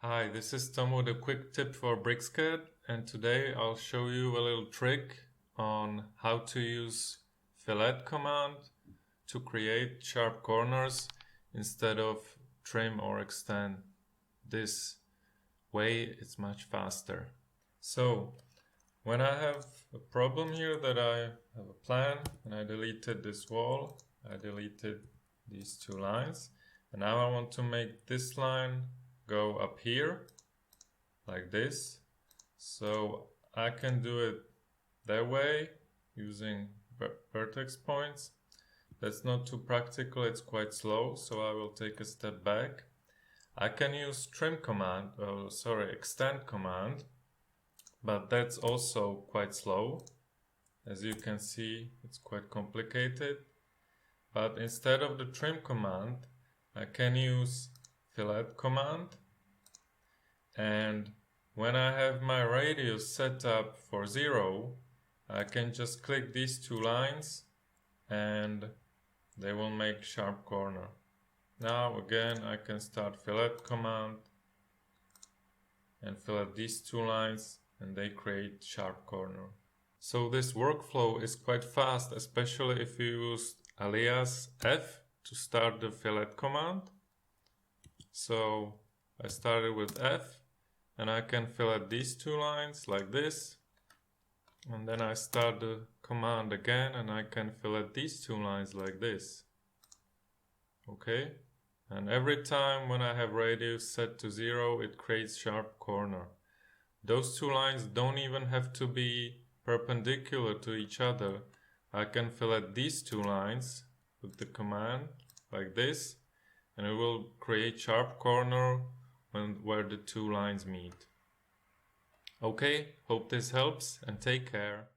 Hi, this is Tom with a quick tip for BricsCAD, and today I'll show you a little trick on how to use FILLET command to create sharp corners instead of trim or extend. This way it's much faster. So when I have a problem here that I have a plan and I deleted this wall, I deleted these two lines, and now I want to make this line go up here like this. So I can do it that way using vertex points. That's not too practical, it's quite slow, so I will take a step back. I can use extend command, but that's also quite slow. As you can see, it's quite complicated. But instead of the trim command, I can use FILLET command, and when I have my radius set up for 0, I can just click these two lines and they will make sharp corner. Now again I can start FILLET command and fillet these two lines and they create sharp corner. So this workflow is quite fast, especially if you use alias F to start the FILLET command. So I started with F and I can fillet these two lines like this, and then I start the command again and I can fillet these two lines like this. Okay, and every time when I have radius set to 0, it creates sharp corner. Those two lines don't even have to be perpendicular to each other. I can fillet these two lines with the command like this, and it will create sharp corner where the two lines meet. Okay, hope this helps and take care.